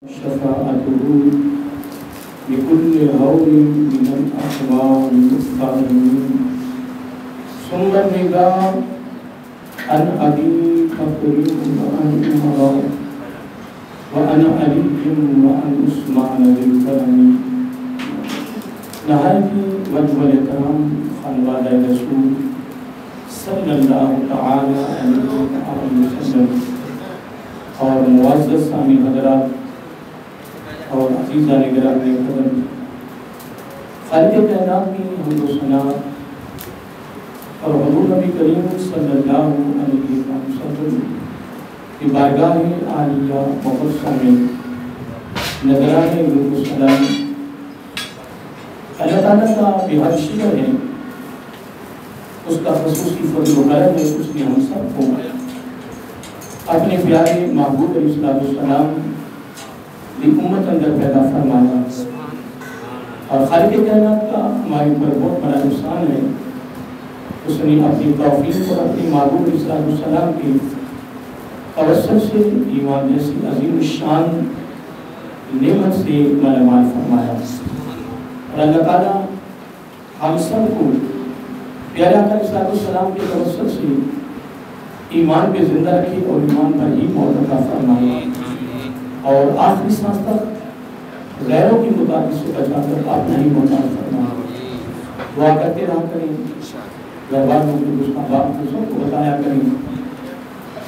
شفاعته بكل هول من الأحوال القائمين ثم النداء عن أبي بكر وعن عمر وعن علي وعن عثمان ذي الكرم نہایتی وجہ الاکرام خانوادہ رسول صلی اللہ تعالی علیہ وسلم اور معزز سامع حضرات اور عزیزان گرامی قدر خالق کائنات کی حمد و ثنا اور حضور نبی کریم صلی اللہ علیہ وسلم کی بارگاہ عالیہ مقدسہ میں نظران درود و سلام اللہ تعالیٰ کا بہت شکر ہے، اس کا خصوصی فضل و کرم ہے، اس نے ہم سب کو اپنے پیارے محبوب علیہ السلام کی امت اندر پیدا فرمایا اور خالق کائنات کا ہمارے اوپر بہت بڑا احسان ہے، اس نے اپنی توفیق اور اپنے محبوب علیہ السلام کی توسل سے ایمان جیسی عظیم الشان نعمت سے مالامال فرمایا اور اللہ تعالیٰ ہم سب کو پیارے آقا علیہ السلام کے توسل سے ایمان پہ زندہ رکھے اور ایمان پر ہی موت عطا فرمائے اور آخری سانس تک غیروں کی مطابق سے بچا کر اپنا ہی موت عطا فرمائے۔ دعا کرتے رہا کریں، دربار میں اس کا باپ دوسروں کو بتایا کریں۔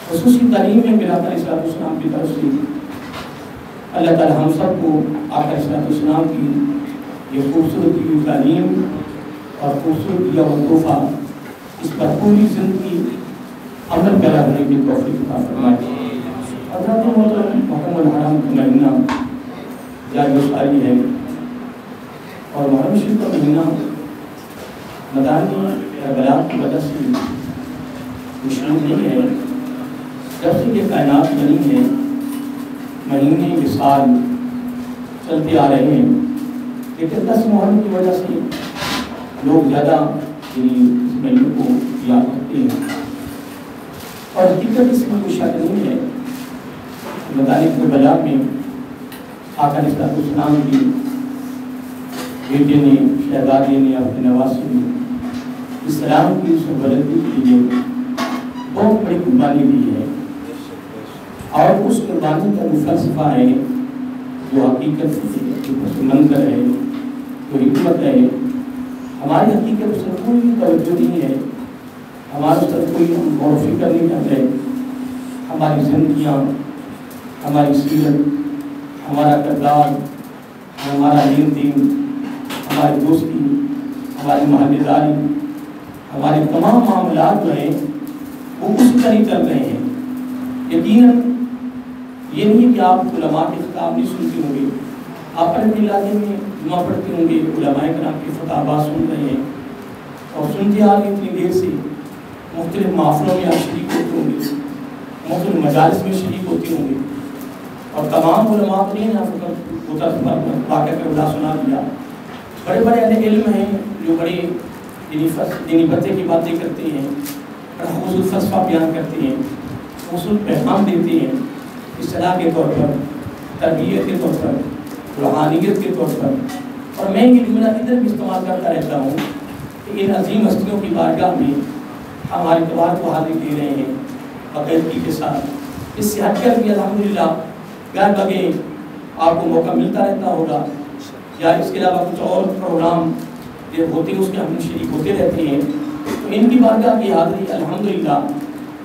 خصوصی تعلیم میں میرا آقا علیہ السلام کی طرف سے اللہ تعالیٰ ہم سب کو آقا علیہ السلام کی یہ خوبصورت تعلیم اور خوبصورت دیا و تحفہ اس پر پوری زندگی عمل پیدا ہونے کی توفیق عطا فرمائے۔ حضرات محترم، محرم الحرام کا مہینہ جاری ساری ہے اور محرم شریف کا مہینہ مدانی کربلا کی وجہ سے مشہور نہیں ہے۔ جب سے یہ کائنات بنی ہے مہینے وصال چلتے آ رہے ہیں، لیکن 10 محرم کی وجہ سے لوگ زیادہ اس مہینے کو یاد کرتے ہیں اور حقیقت اس میں کوئی شک نہیں ہے۔ مدانی کربلا میں آقا علیہ السلام کی بیٹے نے، شہزادے نے، اپنے نواسے نے اسلام کی اس بلندی کے لیے بہت بڑی قربانی دی ہے اور اس قربانی کا جو فلسفہ ہے، جو حقیقت ہے، جو پس منظر ہے، جو حکمت ہے، ہماری حقیقت اس پر کوئی توجہ نہیں ہے، ہمارے اس پر کوئی غور و فکر نہیں کرتے۔ ہماری زندگیاں، ہماری سیرت، ہمارا کردار، ہمارا لین دین، ہماری دوستی، ہماری محلے داری، ہمارے تمام معاملات جو ہیں وہ اسی طرح چل رہے ہیں۔ یقیناً یہ نہیں کہ آپ علماء کے خطاب نہیں سنتے ہوں گے، آپ اپنے علاقے میں جمعہ پڑھتے ہوں گے، علماء کرام کے خطابات سن رہے ہیں اور سنتے آ رہے اتنی دیر سے، مختلف محفلوں میں آپ شریک ہوتے ہوں گے، مختلف مجالس میں شریک ہوتے ہوں گے اور تمام علماء کو نہیں آپ کو واقعہ کربلا سنا دیا۔ بڑے بڑے اہل علم ہیں جو بڑے دینی باتیں کی باتیں کرتے ہیں، حضور فلسفہ بیان کرتے ہیں، حضور پیغام دیتے ہیں، اصلاح کے طور پر، تربیت کے طور پر، روحانیت کے طور پر، اور میں یہ جملہ ادھر بھی استعمال کرتا رہتا ہوں کہ ان عظیم ہستیوں کی بارگاہ میں ہمارے اعتبار کو حاضر دے رہے ہیں باقاعدگی کے ساتھ۔ اس سے ہٹ کر بھی الحمدللہ غیر بگے آپ کو موقع ملتا رہتا ہوگا یا اس کے علاوہ کچھ اور پروگرام جو ہوتے ہیں اس میں ہم شریک ہوتے رہتے ہیں، تو ان کی بارگاہ کی حاضری الحمدللہ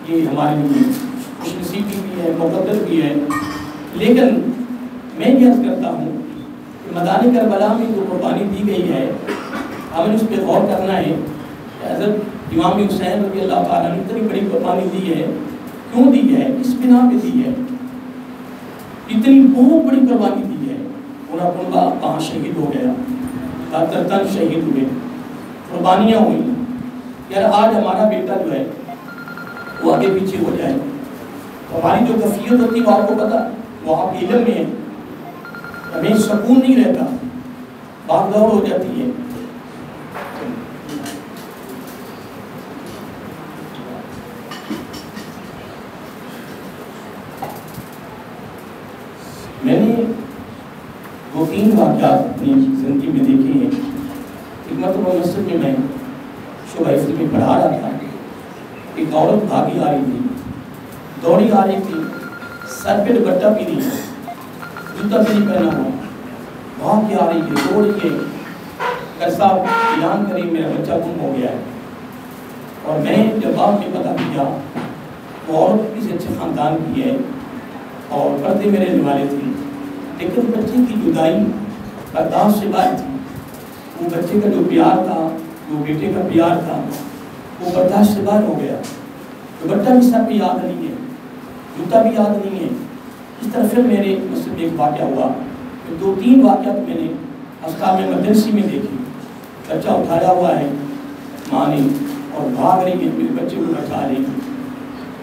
یہ ہمارے لیے خوش نصیبی بھی ہے، مقدر بھی ہے۔ لیکن میں یہ عرض کرتا ہوں کہ مدانی کربلا میں جو قربانی دی گئی ہے ہمیں اس پہ غور کرنا ہے کہ حضرت امام حسین رضی اللہ تعالیٰ نے اتنی بڑی قربانی دی ہے، کیوں دی ہے، کس بنا پہ دی ہے، اتنی بہت بڑی قربانی دی ہے۔ پورا کنبہ کہاں شہید ہو گیا، تن شہید ہوئے، قربانیاں ہوئی۔ یار آج ہمارا بیٹا جو ہے وہ آگے پیچھے ہو جائے، ہماری جو کفیت ہوتی ہے وہ آپ کو پتا، وہ آپ علم میں ہے، ہمیں سکون نہیں رہتا، بھاگ دوڑ ہو جاتی ہے۔ میں نے نے 2-3 واقعات اپنی زندگی میں دیکھے ہیں۔ ایک مرتبہ مسجد میں شعبہ حفظ میں پڑھا رہا تھا، ایک عورت بھاگی آ رہی تھی، دوڑی آ رہی تھی، سر پہ دوپٹہ بھی نہیں، جوتا بھی نہیں پہنا ہوا، بھاگ کے آ رہی ہے، دوڑ کے کیسا اعلان کری میرا بچہ گم ہو گیا ہے۔ اور میں جب بعد میں پتہ کیا وہ عورت کسی اچھے خاندان کی ہے اور پردے میں رہنے والے تھے، لیکن بچے کی جدائی برداشت سے باہر تھی۔ وہ بچے کا جو پیار تھا، جو بیٹے کا پیار تھا، وہ برداشت سے باہر ہو گیا۔ دوپٹہ بھی سر پہ یاد نہیں ہے، جوتا بھی یاد نہیں ہے۔ اس طرح پھر میرے مسجد میں ایک واقعہ ہوا، 2-3 واقعات میں نے اسپتال میں ایمرجنسی میں دیکھی۔ بچہ اٹھایا ہوا ہے ماں نے اور بھاگ رہی ہے، میرے بچے کو بچا رہی ہے۔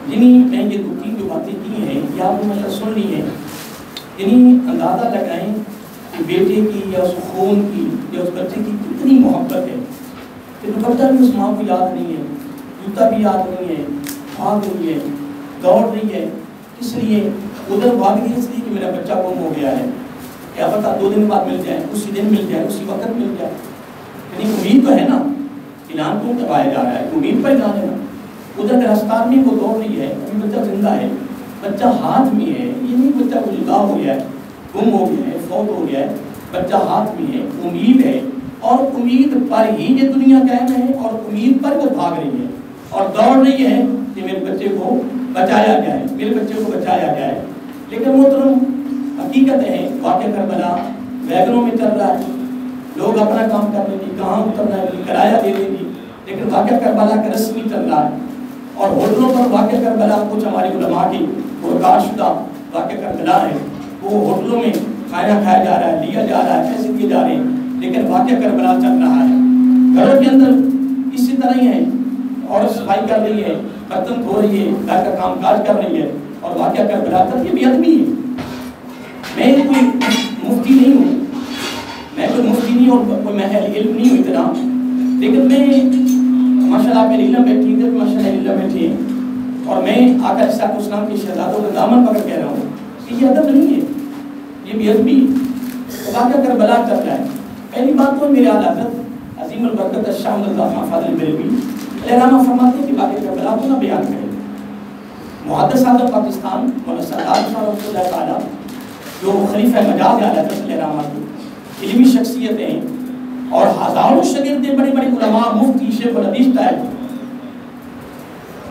یعنی میں یہ 2-3 جو باتیں کی ہیں یہ آپ نے مطلب سن لی ہیں، یعنی اندازہ لگائیں کہ بیٹے کی یا اس خون کی یا اس بچے کی کتنی محبت ہے کہ دوپٹہ بھی اس ماں کو یاد نہیں ہے، جوتا بھی یاد نہیں ہے، بھاگ رہی ہے، دوڑ رہی ہے۔ اس لیے ادھر بھاگ رہی ہے اس لیے کہ میرا بچہ گم ہو گیا ہے، کیا پتا 2 دن بعد مل جائے، اسی دن مل جائے، اسی وقت مل جائے۔ یعنی امید تو ہے نا، اعلان کیوں کروایا جا رہا ہے؟ امید پر اعلان ہے نا۔ ادھر ہسپتال میں وہ دوڑ رہی ہے، ابھی بچہ زندہ ہے، بچہ ہاتھ میں ہے، یہ نہیں بچہ کو جدا ہو گیا ہے، گم ہو گیا ہے، فوت ہو گیا ہے، بچہ ہاتھ میں ہے، امید ہے، اور امید پر ہی یہ دنیا قائم ہے، اور امید پر وہ بھاگ رہی ہے اور دوڑ رہی ہے کہ میرے بچے کو بچایا جائے، میرے بچے کو بچایا جائے۔ لیکن محترم حقیقت ہے واقعہ کربلا ویگنوں میں چل رہا ہے، لوگ اپنا کام کر رہے ہیں، کہاں اترنا ہے، کرایہ دے دیں گی، لیکن واقعہ کربلا کا رسمی چل رہا ہے۔ اور ہوٹلوں پر واقعہ کربلا کچھ ہماری علماء کی پرکار شدہ واقعہ کربلا ہے، وہ ہوٹلوں میں کھانا کھایا جا رہا ہے، لیا جا رہا ہے، پیسے دیے جا رہے ہیں، لیکن واقعہ کربلا چل رہا ہے۔ گھروں کے اندر اسی طرح ہی ہے، عورت صفائی کر رہی ہے، برتن دھو رہی ہے، گھر کا کام کاج کر رہی ہے، اور واقعہ کربلا تک یہ بے ادبی ہے۔ میں کوئی مفتی نہیں ہوں، میں کوئی مفتی نہیں اور کوئی محل علم نہیں ہوں اتنا، لیکن میں ماشاءاللہ میری علم بیٹھی ہے، ماشاءاللہ علم بیٹھی ہے، اور میں آقا علیہ السلام کے شہزادوں کا دامن پکڑ کہہ رہا ہوں کہ یہ ادب نہیں ہے، یہ بے ادبی ہے۔ واقعہ کربلا چل رہا ہے۔ پہلی بات تو میرے اعلیٰ حضرت عظیم البرکت الشاہ رضا خان فاضل بریلوی علیہ رحمہ فرماتے ہیں کہ واقعہ کربلا کو نہ بیان کریں۔ محدث اعظم پاکستان مولانا سردار رحمۃ اللہ تعالیٰ جو خلیفہ مجاز اعلیٰ حضرت علیہ رحمہ کی علمی شخصیتیں اور ہزاروں شاگردیں، بڑے بڑے علماء، مفتی، شیخ الحدیث ٹائپ،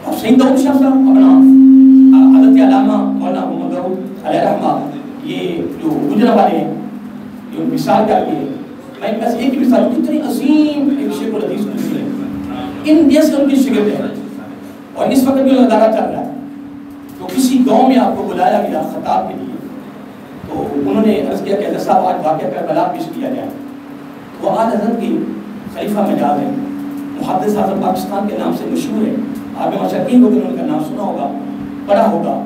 اور سید داؤد شاہ صاحب اپنا حضرت علامہ مولانا محمد داؤد علیہ رحمہ، یہ جو گجرا والے ہیں، جو مثال کر کے میں بس ایک مثال، اتنی عظیم ایک شیخ الحدیث گزرے ہیں، ان جیسے ان کی شاگرد ہیں، اور اس وقت جو ادارہ چل رہا ہے، تو کسی گاؤں میں آپ کو بلایا گیا خطاب کے لیے، تو انہوں نے عرض کیا کہ حضرت صاحب آج واقعہ کربلا پیش کیا جائے۔ وہ آج حضرت کی خلیفہ مجاز ہیں، محدث اعظم پاکستان کے نام سے مشہور ہے، آپ نے مشاہدین لوگوں نے ان کا نام سنا ہوگا، پڑھا ہوگا،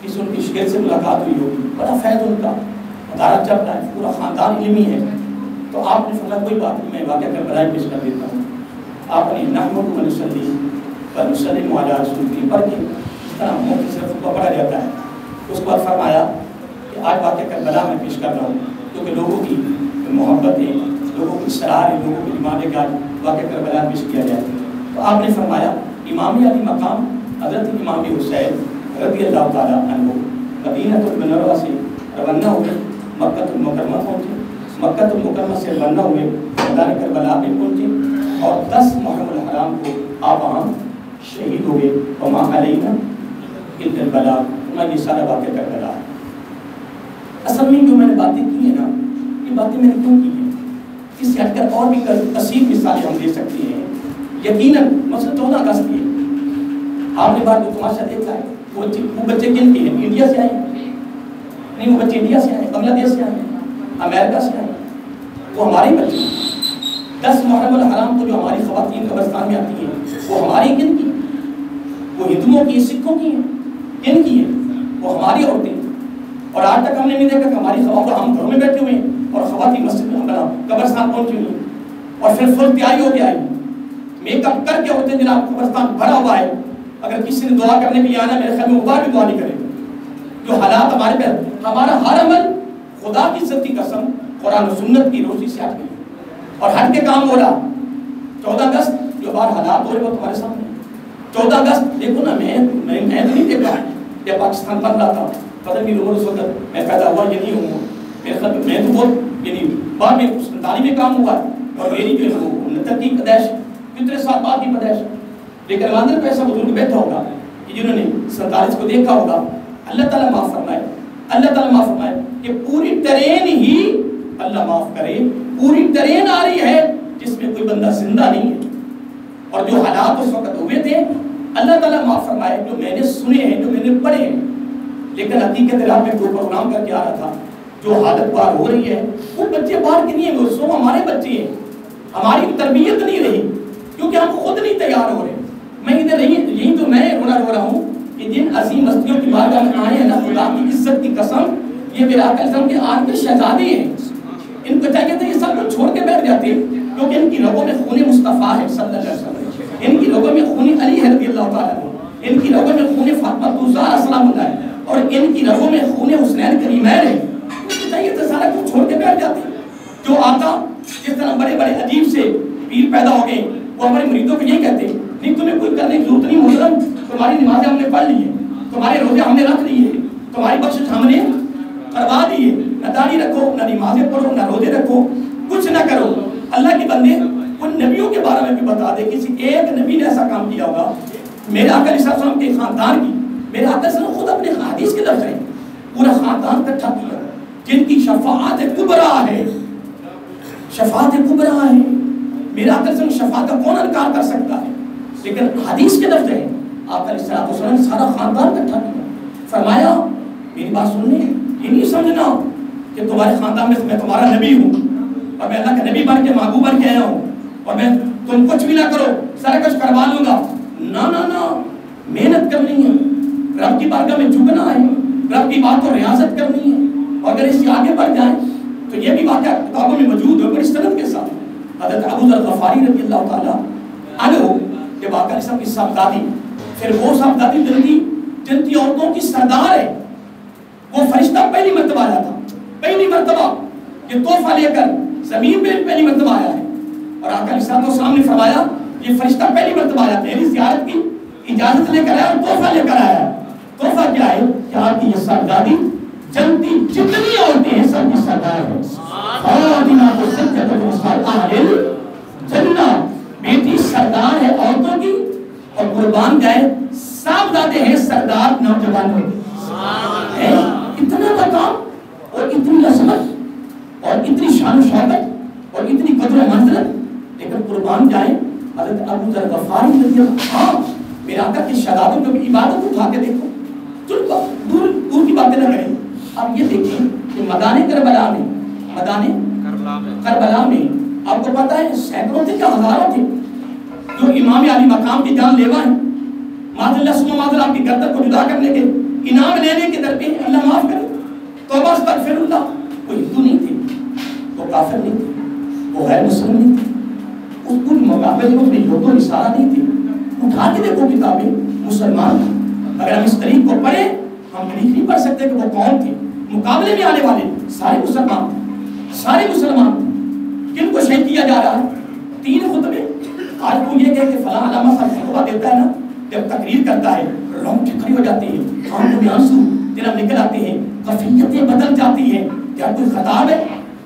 کسی ان کی شاگرد سے ملاقات ہوئی ہوگی، بڑا فیض ان کا ادارہ چل رہا ہے، پورا خاندان علمی ہے۔ تو آپ نے فرمایا کوئی بات نہیں، میں واقعہ کربلا پیش کر دیتا ہوں۔ آپ نے نحمد و نصلی و نسلم علی رسول اللہ پڑھ کے اس طرح مفتی صرف کو پڑھا جاتا ہے، اس کے بعد فرمایا کہ آج واقعہ کربلا میں پیش کر رہا ہوں، کیونکہ لوگوں کی محبت ہے، لوگوں کی سرار ہے، لوگوں کی ڈیمانڈ ہے کہ آج واقعہ کربلا پیش کیا جائے۔ تو آپ نے فرمایا امام علی مقام حضرت امام حسین رضی اللہ تعالیٰ عنہ مدینہ المنورہ سے روانہ ہوئے، مکہ المکرمہ پہنچے، مکہ المکرمہ سے روانہ ہوئے، میدان کربلا میں پہنچے، اور 10 محرم الحرام کو آپ وہاں شہید ہوئے۔ وما علینا الا البلاغ، یہ سارا واقعہ کربلا ہے۔ اصل میں جو میں نے باتیں کی ہیں نا، یہ باتیں میں نے کیوں کی ہیں، اس سے ہٹ کر اور بھی کثیر مثالیں ہم دے سکتے ہیں۔ یقیناً مثلا 14 اگست کی آپ نے بات جو تماشا دیکھا ہے، وہ بچے کن کے ہیں؟ انڈیا سے آئے نہیں، وہ بچے انڈیا سے آئے، بنگلہ دیش سے آئے، امریکہ سے آئے، وہ ہمارے بچے۔ 10 محرم الحرام کو جو ہماری خواتین قبرستان میں آتی ہیں، وہ ہماری کن کی؟ وہ ہندوؤں کی، سکھوں کی ہیں، کن کی ہیں؟ وہ ہماری عورتیں۔ اور آج تک ہم نے نہیں دیکھا کہ ہماری خواتین، ہم گھروں میں بیٹھے ہوئے ہیں اور خواتین مسجد میں قبرستان پہنچی ہوئی ہیں، اور پھر فل تیاری ہو کے آئی، میک اپ کر کے ہوتے جناب، قبرستان بھرا ہوا ہے۔ اگر کسی نے دعا کرنے کے لیے آنا، میرے خیال میں وہ بھی دعا نہیں کرے گا۔ جو حالات ہمارے پہ، ہمارا ہر عمل خدا کی عزت کی قسم قرآن و سنت کی روشنی سے ہٹ گئی اور ہٹ کے کام ہو رہا. 14 اگست جو بار حالات ہو رہے وہ تمہارے سامنے. 14 اگست دیکھو نا, میں تو نہیں دیکھا کہ پاکستان بن رہا تھا, پتہ نہیں عمر اس وقت میں پیدا ہوا یا نہیں ہوں, میرے خیال میں تو بہت یعنی بعد میں تعلیمی کام ہوا اور میری جو ہے وہ ترقی پیدائش کتنے سال بعد کی پیدائش. لیکن اندر پہ ایسا بزرگ بیٹھا ہوگا کہ جنہوں نے 47 کو دیکھا ہوگا. اللہ تعالیٰ معاف فرمائے, اللہ تعالیٰ معاف فرمائے کہ پوری ٹرین ہی اللہ معاف کرے, پوری ٹرین آ رہی ہے جس میں کوئی بندہ زندہ نہیں ہے. اور جو حالات اس وقت ہوئے تھے اللہ تعالیٰ معاف فرمائے, جو میں نے سنے ہیں, جو میں نے پڑھے ہیں. لیکن حقیقت رات میں کوئی پروگرام کر کے آ رہا تھا, جو حالت بار ہو رہی ہے وہ بچے باہر کے نہیں ہیں, وہ سو ہمارے بچے ہیں. ہماری تربیت نہیں رہی کیونکہ ہم خود نہیں تیار ہو رہے. میں ادھر یہی تو میں رو رہا ہوں کہ جن عظیم ہستیوں کی بارگاہ میں آئے ہیں نا, خدا کی عزت کی قسم, یہ میرا آقا اسلام کے آج کے شہزادے ہیں. ان کو چاہیے تھا یہ سب کو چھوڑ کے بیٹھ جاتے کیونکہ ان کی رگوں میں خون مصطفیٰ ہے صلی اللہ علیہ وسلم, ان کی رگوں میں خون علی ہے رضی اللہ تعالیٰ عنہ, ان کی رگوں میں خون فاطمہ الزہرا سلام اللہ ہے, اور ان کی رگوں میں خون حسنین کریمین ہے. ان کو چاہیے تھا سارا کچھ چھوڑ کے بیٹھ جاتے. جو آقا جس طرح بڑے بڑے عجیب سے پیر پیدا ہو گئے, وہ ہمارے مریدوں کو یہی کہتے نہیں تمہیں کوئی کرنے کی ضرورت نہیں محترم, تمہاری نمازیں ہم نے پڑھ لی ہیں, تمہارے روزے ہم نے رکھ لیے, تمہاری بخشش ہم نے کروا دی ہے. نہ داڑھی رکھو, نہ نمازیں پڑھو, نہ روزے رکھو, کچھ نہ کرو. اللہ کے بندے ان نبیوں کے بارے میں بھی بتا دے, کسی ایک نبی نے ایسا کام کیا ہوگا میرے آقا علیہ السلام کے خاندان کی. میرے آقا علیہ السلام خود اپنے حدیث کے لفظ ہیں, پورا خاندان اکٹھا کیا جن کی شفاعت کبریٰ ہے, شفاعت کبریٰ ہے. میرا آقا علیہ السلام شفاعت کا کون انکار کر سکتا ہے؟ لیکن حدیث کے لفظ ہیں آقا علیہ السلام نے سارا خاندان اکٹھا کیا, فرمایا میری بات سننے, یہ نہیں سمجھنا کہ تمہارے خاندان میں تمہارا نبی ہوں اور میں اللہ کا نبی بن کے محبوب بن کے آیا ہوں اور میں تم کچھ بھی نہ کرو سارا کچھ کروا لوں گا. نہ محنت کرنی ہے, رب کی بارگاہ میں جھکنا ہے, رب کی بات کو ریاضت کرنی ہے. اور اگر اس سے آگے بڑھ جائیں تو یہ بھی واقعہ کتابوں میں موجود ہے بڑی سند کے ساتھ. حضرت ابو ذر غفاری رضی اللہ تعالیٰ عنہ جب آقا علیہ السلام کی صاحبزادی, پھر وہ صاحبزادی جنتی عورتوں کی سردار ہے, وہ فرشتہ پہلی مرتبہ آیا تھا, پہلی مرتبہ یہ تحفہ لے کر زمین پہ پہلی مرتبہ آیا ہے. اور آقا علیہ السلام نے فرمایا یہ فرشتہ پہلی مرتبہ آیا, میری زیارت کی اجازت لے کر آیا اور تحفہ لے کر آیا. تحفہ کیا ہے کہ آپ کی یہ صاحبزادی جنتی جتنی عورتیں ہیں سب کی سردار ہے. بیٹی سردار ہے عورتوں کی, اور قربان جائے صاحبزادے ہیں سردار نوجوانوں کی. اتنا مقام اور اتنی عظمت اور اتنی شان و شوکت اور اتنی قدر و منزلت, لیکن قربان جائے حضرت ابو ذر غفاری رضی اللہ. ہاں میرے آقا کی شہادتوں کو بھی عبادت اٹھا کے دیکھو, دور کی باتیں نہ کریں. اب یہ دیکھیں کہ میدان کربلا میں آپ کو پتا ہے سینکڑوں تھے کیا ہزاروں تھے جو امام علی مقام کی جان لیوا ہیں. معاذ اللہ ثم معاذ اللہ آپ کی گردن کو جدا کرنے کے انعام لینے کے در پہ اللہ معاف کرے, توبہ استغفر اللہ. وہ ہندو نہیں تھے, وہ کافر نہیں تھے, وہ غیر مسلم نہیں تھے, اس کو مقابلے میں یہود و نصارہ نہیں تھے. اٹھا کے دیکھو کتابیں, مسلمان. اگر ہم اس طریق کو پڑھیں ہم تاریخ نہیں پڑھ سکتے کہ وہ کون تھے. مقابلے میں آنے والے سارے مسلمان تھے, سارے مسلمان تھے. کن کو شہید کیا جا رہا ہے؟ 3 خطبے. آج وہ یہ کہے کہ فلاں علامہ صاحب خطبہ دیتا ہے نا, جب تقریر کرتا ہے رونگٹیں کھڑی ہو جاتی ہیں, آنکھوں میں آنسو دلم نکل آتے ہیں, کیفیتیں بدل جاتی ہیں. کیا کوئی خطاب ہے؟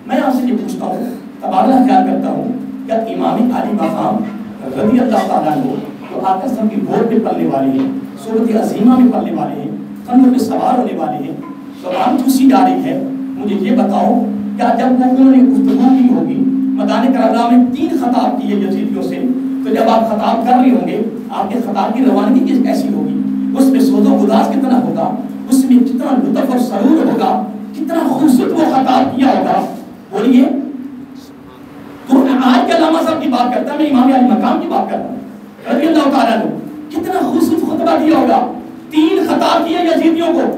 میں آپ سے یہ پوچھتا ہوں, تبادلہ خیال کرتا ہوں, کیا امام علی مقام رضی اللہ تعالیٰ عنہ جو آقا صاحب کی گود پہ پلنے والے ہیں, صورت عظیمہ میں پلنے والے ہیں, کندھوں پہ سوار ہونے والے ہیں, زبان چوسی جا رہی ہے, مجھے یہ بتاؤ کیا جب وہ انہوں نے گفتگو کی ہوگی میدان کربلا میں 3 خطاب کیے یزیدیوں سے, تو جب آپ خطاب کر رہے ہوں گے آپ کے خطاب کی روانگی کیسی ہوگی, اس میں سوز و گداز کتنا ہوگا, اس میں کتنا لطف اور سرور ہوگا, کتنا خوبصورت وہ خطاب کیا ہوگا. بولیے تو آج کے علامہ صاحب کی بات کرتا ہے, میں امام علی مقام کی بات کرتا ہوں رضی اللہ تعالیٰ عنہ, کتنا خوبصورت خطبہ دیا ہوگا. 3 خطاب کیے یزیدیوں کو,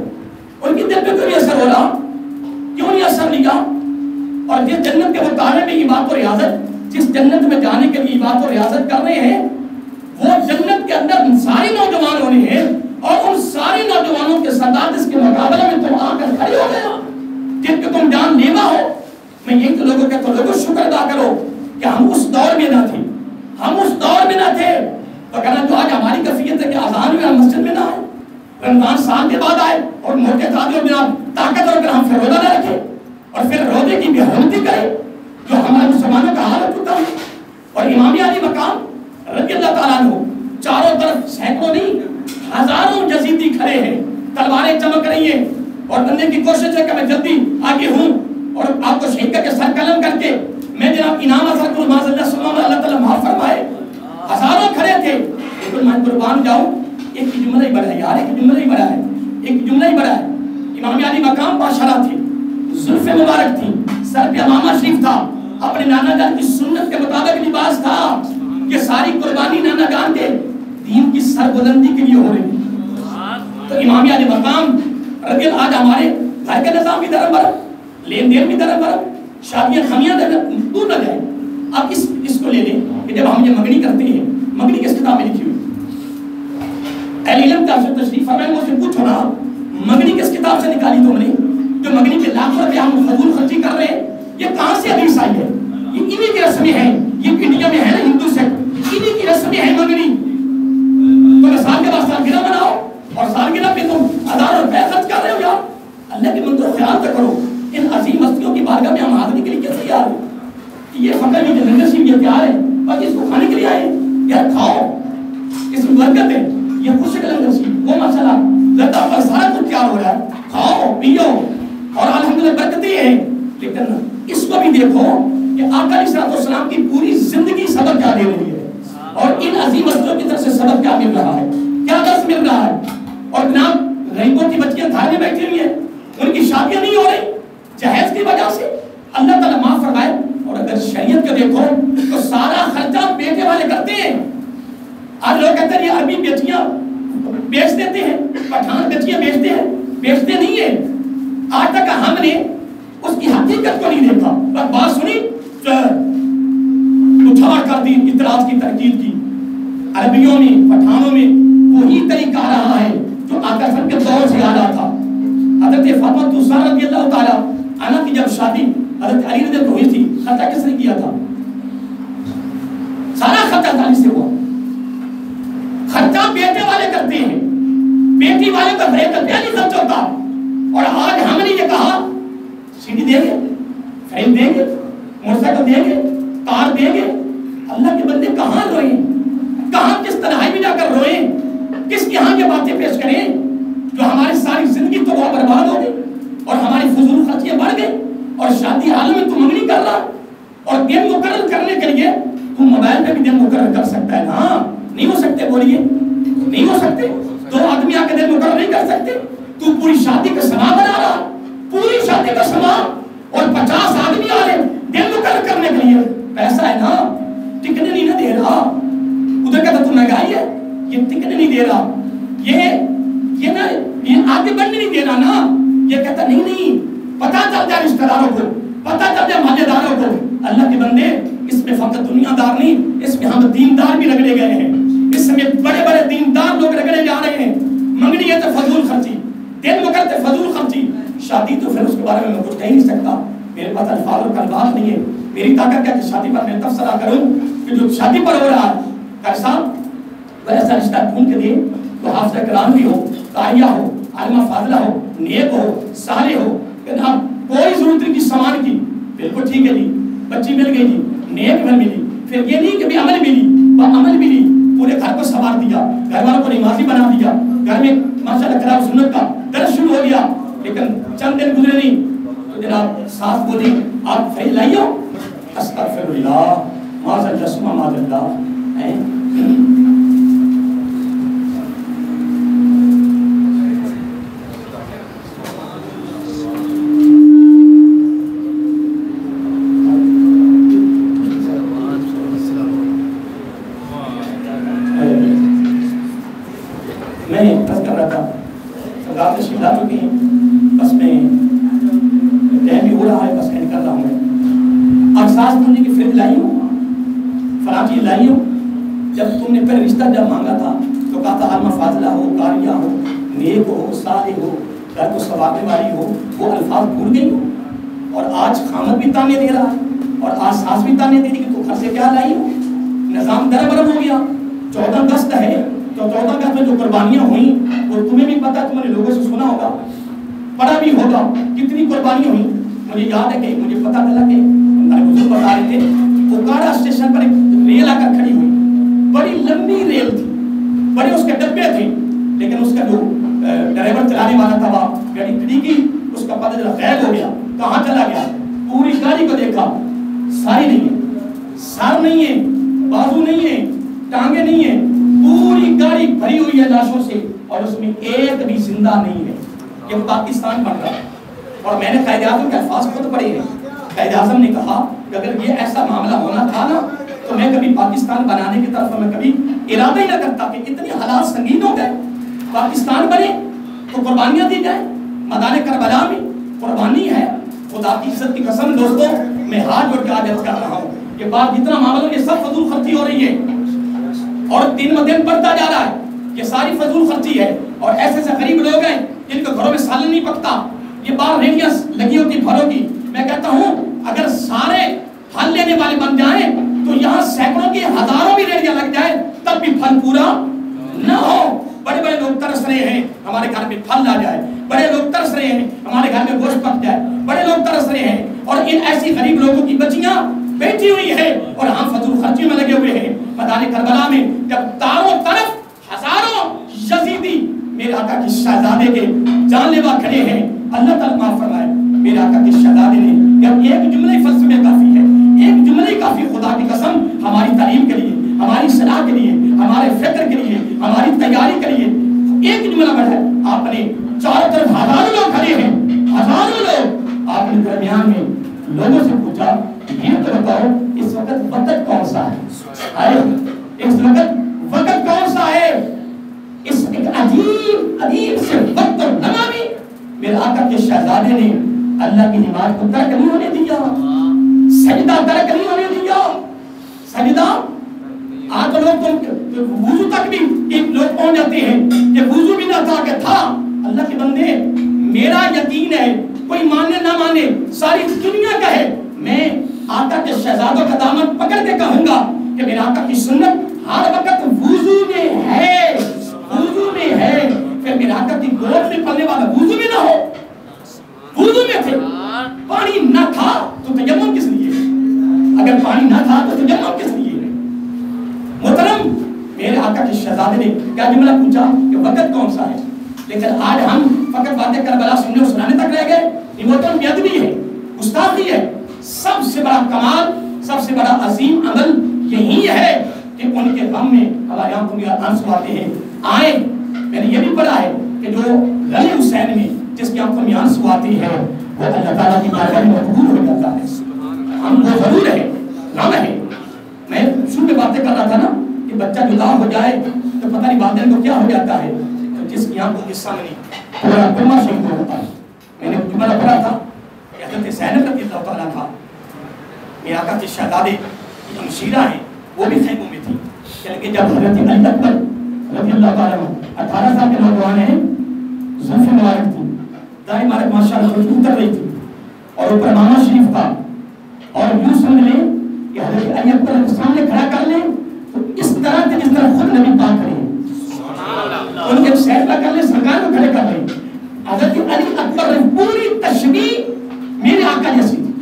ان کی دل پہ کوئی اثر ہو رہا, کیوں نہیں اثر لیا؟ اور جس جنت کے وہ طالب میں یہ بات و ریاضت, جس جنت میں جانے کے لیے بات و ریاضت کر رہے ہیں, وہ جنت کے اندر سارے نوجوان ہونے ہیں, اور ان سارے نوجوانوں کے سردار جس کے مقابلے میں تم آ کر کھڑے ہو گئے. جن پہ تم جان لیوا ہو. میں یہی تو لوگوں کہتا ہوں لوگوں شکر ادا کرو کہ ہم اس دور میں نہ تھے, ہم اس دور میں نہ تھے. تو کہنا تو آج ہماری کیفیت ہے کہ اذان میں مسجد میں نہ آئے, رمضان سال کے بعد آئے اور موٹے قادر اور جناب طاقت اور ہم پھر روزہ نہ رکھے اور پھر روزے کی بے حرمتی کرے جو ہمارے مسلمانوں کا حال ہوتا ہے. اور امام علی مقام رضی اللہ تعالیٰ عنہ چاروں طرف سینکڑوں نہیں ہزاروں یزیدی کھڑے ہیں, تلواریں چمک رہی ہیں اور بندے کی کوشش ہے کہ میں جلدی آگے ہوں اور آپ کو شہید کر کے سر قلم کر کے میں جناب انعام حاصل کروں, معاذ اللہ صلی اللہ تعالیٰ معاف فرمائے. ہزاروں کھڑے تھے لیکن میں قربان جاؤں ایک کی جملہ ہی بڑا ہے یار, ایک جملہ ہی بڑا ہے, ایک جملہ ہی بڑا ہے. امام علی مقام بادشاہ تھے, زلف مبارک تھی, سر پہ امامہ شریف تھا, اپنے نانا جان کی سنت کے مطابق لباس تھا. یہ ساری قربانی نانا جان کے دین کی سر بلندی کے لیے ہو رہی تھی. تو امام علی مقام رضی اللہ آج ہمارے گھر کا نظام بھی درم برم, لین دین بھی درم برم, شادیاں خمیاں دور نہ جائیں. آپ اس کو لے لیں کہ جب ہم یہ مگنی کرتے ہیں, مگنی کس کتاب میں لکھی ہوئی؟ اہل علم کا تشریف فرمائیں, مجھ سے پوچھو نا مگنی کس کتاب سے نکالی تم نے جو مگنی کے لاکھوں روپے ہم فضول خرچی کر رہے ہیں؟ یہ کہاں سے حدیث آئی ہے؟ یہ انہی کی رسمیں ہیں, یہ انڈیا میں ہے نا ہندو سے, انہی کی رسمیں ہیں مگنی. تو سال کے بعد سالگرہ مناؤ اور سالگرہ پہ تم ہزاروں روپے خرچ کر رہے ہو یار. اللہ کے منظور خیال تو کرو, ان عظیم ہستیوں کی بارگاہ میں ہم حاضری کے لیے کیسے تیار ہیں؟ یہ فقر بھی جنرل سی یہ تیار ہے اور اس کو کھانے کے لیے آئے یار, کھاؤ, اس میں برکت ہے. یہ خوش لنگر سی وہ مسئلہ لتا پر سارا کچھ تیار ہو رہا ہے, کھاؤ پیو اور الحمدللہ برکتیں ہیں. لیکن اس کو بھی دیکھو کہ آقا علیہ السلام کی پوری زندگی سبق کیا دے رہی ہے اور ان عظیم ہستیوں کی طرف سے سبق کیا مل رہا ہے, کیا درس مل رہا ہے. اور جناب غریبوں کی بچیاں دھار میں بیٹھی ہوئی ہیں, ان کی شادیاں نہیں ہو رہی جہیز کی وجہ سے, اللہ تعالیٰ معاف فرمائے. اور اگر شریعت کو دیکھو تو سارا خرچہ بیٹے والے کرتے ہیں. آج لوگ کہتے ہیں یہ عربی بیٹیاں بیچ دیتے ہیں, پٹھان بیٹیاں بیچتے ہیں, بیچتے نہیں ہیں. آج تک ہم نے اس کی حقیقت کو نہیں دیکھا, بس بات سنی اٹھا کر دی اعتراض کی تنقید کی. عربیوں میں پٹھانوں میں وہی طریقہ آ رہا ہے جو آقا صلی کے دور سے آ رہا تھا. حضرت فاطمہ الزہرا رضی اللہ تعالیٰ عنہ کی جب شادی حضرت علی رضی اللہ ہوئی تھی, خرچہ کس نے کیا تھا؟ سارا خرچہ علی سے ہوا. خرچہ بیٹے والے کرتے ہیں, بیٹی والے کا نہیں خرچ ہوتا. اور آج ہم نے یہ کہا سیڑھی دیں گے, فریم دیں گے, موٹر سائیکل دیں گے, کار دیں گے. اللہ کے بندے کہاں روئیں, کہاں کس تنہائی میں جا کر روئیں, کس کے ہاں یہ باتیں پیش کریں جو ہماری ساری زندگی تو وہ برباد ہو گئی اور ہماری فضول خرچیاں بڑھ گئی. اور شادی عالم میں تو منگنی کر رہا اور دن مقرر کرنے کے لیے تو موبائل پہ بھی دن مقرر کر سکتا ہے نا, نہیں ہو سکتے, بولیے نہیں ہو سکتے. 2 آدمی آ کے دن مقرر نہیں کر سکتے. تو پوری شادی کا سما بنا رہا, پوری شادی کا سما, اور 50 آدمی آ رہے دن مقرر کرنے کے لیے. پیسہ ہے نا, ٹکنے نہیں نہ دے رہا. ادھر کہتا تو مہنگائی ہے, یہ ٹکنے نہیں دے رہا, یہ نا یہ آگے بڑھنے نہیں دے رہا نا. یہ کہتا نہیں پتہ چل جائے رشتہ داروں کو, پتہ چل جائے مالے داروں کو. اللہ کے بندے اس میں فقط دنیا دار نہیں, اس میں ہم دیندار بھی رگڑے گئے ہیں. اس میں بڑے بڑے دیندار لوگ رگڑے جا رہے ہیں. منگنی ہے تو فضول خرچی, دن مقرر تو فضول خرچی, شادی تو پھر اس کے بارے میں کچھ کہہ نہیں سکتا. میرے پاس الفاظ اور کلمات نہیں ہے. میری طاقت کیا کہ شادی پر میں تبصرہ کروں کہ جو شادی پر ہو رہا ہے کیسا ویسا رشتہ ڈھونڈ کے دے تو حافظ کرام بھی ہو, قاریہ ہو, عالمہ فاضلہ ہو, نیک ہو, صالح ہو. کوئی ضرورت نہیں کی سامان کی, بالکل ٹھیک ہے جی, بچی مل گئی جی, نیک گھر ملی. پھر یہ نہیں کہ بھی عمل ملی, عمل ملی, پورے گھر کو سنوار دیا, گھر والوں کو نمازی بنا دیا, گھر میں ماشاءاللہ کلام سنت کا درس شروع ہو گیا. لیکن چند دن گزرے نہیں تو جناب ساتھ بولی آپ فیل لائیو, استغفر اللہ, معاذ اللہ ثم معاذ اللہ. بس میں ٹائم بھی ہو رہا ہے, بس میں نکل رہا ہوں. میں احساس کرنے کی فکر لائی ہوں, فلاں چیز لائی ہوں. جب تم نے پہلے رشتہ جب مانگا تھا تو کہا تھا عالمہ فاضلہ ہو, قاریہ ہو, نیک ہو, صالح ہو, گھر کو سنوارنے والی ہو, وہ الفاظ بھول گئی ہو. آج خامد بھی تانے دے رہا ہے اور آج ساس بھی تانے دے رہی کہ تو گھر سے کیا لائی ہو. نظام دربرم ہو گیا. 14 اگست ہے تو 14 اگست میں جو قربانیاں ہوئیں وہ تمہیں بھی پتا, تم نے لوگوں سے سنا ہوگا, پڑھا بھی ہوگا کتنی قربانیاں ہوئیں. مجھے یاد ہے کہ مجھے پتا چلا کہ ہمارے بزرگ بتا رہے تھے اوکاڑا اسٹیشن پر ایک ریل آ کر کھڑی ہوئی, بڑی لمبی ریل تھی, بڑے اس کے ڈبے تھے, لیکن اس کا جو ڈرائیور چلانے والا تھا وہ گاڑی کھڑی کی, اس کا پتہ چلا غائب ہو گیا, کہاں چلا گیا. پوری گاڑی کو دیکھا, ساری نہیں ہے, سر نہیں ہے, بازو نہیں ہے, ٹانگیں نہیں ہے, پوری گاڑی بھری ہوئی ہے لاشوں سے اور اس میں ایک بھی زندہ نہیں ہے. یہ پاکستان بن رہا ہے. اور میں نے قائد اعظم کے الفاظ خود پڑھے ہیں. قائد اعظم نے کہا کہ اگر یہ ایسا معاملہ ہونا تھا نا تو میں کبھی پاکستان بنانے کی طرف میں کبھی ارادہ ہی نہ کرتا کہ اتنی حالات سنگین ہو گئے. پاکستان بنے تو قربانیاں دی جائیں. میدان کربلا میں قربانی ہے. خدا کی عزت کی قسم دوستوں, میں ہاتھ جوڑ کے عرض کر رہا ہوں, یہ بات جتنا معاملہ یہ سب فضول خرچی ہو رہی ہے اور دن ب دن بڑھتا جا رہا ہے. یہ ساری فضول خرچی ہے. اور ایسے ایسے غریب لوگ ہیں جن کے گھروں میں سالن نہیں پکتا, یہ باہر ریڑیاں لگی ہوتی پھلوں کی. میں کہتا ہوں اگر سارے پھل لینے والے بن جائیں تو یہاں سینکڑوں کی ہزاروں بھی ریڑیاں لگ جائیں تب بھی پھل پورا نہ ہو. بڑے بڑے لوگ ترس رہے ہیں ہمارے گھر میں پھل آ جائے, بڑے لوگ ترس رہے ہیں ہمارے گھر میں گوشت پک جائے, بڑے لوگ ترس رہے ہیں, اور ان ایسی غریب لوگوں کی بچیاں بیٹھی ہوئی ہے اور ہم فضول خرچی میں لگے ہوئے ہیں. میدان کربلا میں جب چاروں طرف ہزاروں یزیدی میرے آقا کی شہزادے کے جان لیوا کھڑے ہیں, اللہ تعالیٰ معاف فرمائے, میرے آقا کے شہزادے نے جب ایک جملہ فلسفے میں کافی ہے, ایک جملہ کافی, خدا کی قسم ہماری تعلیم کے لیے, ہماری صلاح کے لیے, ہمارے فکر کے لیے, ہماری تیاری کے لیے ایک جملہ بڑھا ہے. آپ نے چاروں طرف ہزاروں لوگ کھڑے ہیں, ہزاروں لوگ, آپ نے درمیان میں لوگوں سے پوچھا یہ تو بتاؤ اس وقت کون سا ہے, اس وقت کون سا ہے. اس ایک عجیب سے وقت اور لمحہ بھی میرے آقا کے شہزادے نے اللہ کی نماز کو ترک نہیں ہونے دیا, سجدہ ترک نہیں ہونے دیا. سجدہ آج لوگ وضو تک بھی ایک لوگ پہنچ جاتے ہیں کہ وضو بھی نہ تھا کہ تھا. اللہ کے بندے, میرا یقین ہے کوئی مانے نہ مانے, ساری دنیا کہے, میں آقا کے شہزادوں کا دامن پکڑ کے کہوں گا کہ میرے آقا کی سنت ہر وقت وضو میں ہے, وضو میں ہے. پھر میرے آقا کی گود میں پلنے والا وضو میں نہ ہو, وضو میں تھے, پانی نہ تھا تو تیمم کس لیے, اگر پانی نہ تھا تو تیمم کس لیے. محترم, میرے آقا کے شہزادے نے کیا جملہ پوچھا کہ وقت کون سا ہے, لیکن آج ہم فقط باتیں کربلا سننے اور سنانے تک رہ گئے. یہ محترم بے ادبی ہے, گستاخی ہے. سب سے بڑا کمال, سب سے بڑا عظیم عمل یہی ہے کہ ان کے غم میں ہمارے آنکھوں میں آنسو آتے ہیں. آئے, میں نے یہ بھی پڑھا ہے کہ جو غم حسین میں جس کی آنکھوں میں آنسو آتے ہیں وہ اللہ تعالیٰ کی بارگاہ میں مقبول ہو جاتا ہے. ہم وہ ضرور ہے, غم ہے. میں شروع میں باتیں کر رہا تھا نا کہ بچہ جدا ہو جائے تو پتہ نہیں والدین کو کیا ہو جاتا ہے, تو جس کی آنکھوں کے سامنے پورا کلمہ شریف ہوتا ہے. میں نے جملہ پڑھا تھا کہ حضرت زینب رضی اللہ تعالیٰ عنہا, میرے آقا کے شہزادے کی ہمشیرہ ہیں, وہ بھی خیموں میں تھی. کہ جب حضرت علی اکبر رضی اللہ تعالیٰ عنہ 18 سال کے نوجوان ہیں, زلف مبارک تھی, دائیں مبارک ماشاءاللہ اتر رہی تھی, اور اوپر امامہ شریف تھا, اور یوں سمجھ لیں کہ حضرت علی اکبر کے سامنے کھڑا کر لیں تو اس طرح سے جس طرح خود نبی پاک کریں, ان کے سیدہ کر لیں, سرکار کو کھڑے کر لیں. حضرت علی اکبر نے پوری تشبیہ میرے آقا جیسی تھی.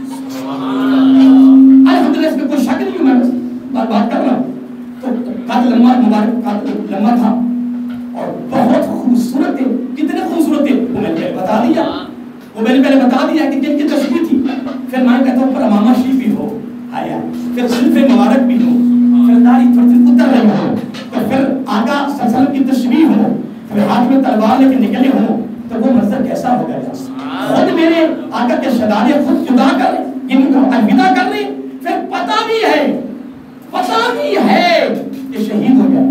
الحمدللہ اس میں کوئی شک نہیں, میں بات کر رہا ہوں. تو قد لمبا مبارک, قد لمبا تھا اور بہت خوبصورت تھے. کتنے خوبصورت تھے وہ میں نے بتا دیا, کہ جن کی تشبیہ تھی. پھر میں کہتا ہوں پر امامہ شریف بھی ہو آیا, پھر زلف مبارک بھی ہو, پھر داڑھی تھوڑی اتر رہی ہو, تو پھر آقا صلی اللہ علیہ وسلم کی تشبیہ ہو, پھر ہاتھ میں تلوار لے کے نکلے ہوں, تو وہ منظر کیسا ہو گیا. خود میرے آقا کے شہزادے خود جدا کر رہے, ان کو الوداع کر رہے, پھر پتہ بھی ہے کہ شہید ہو گیا.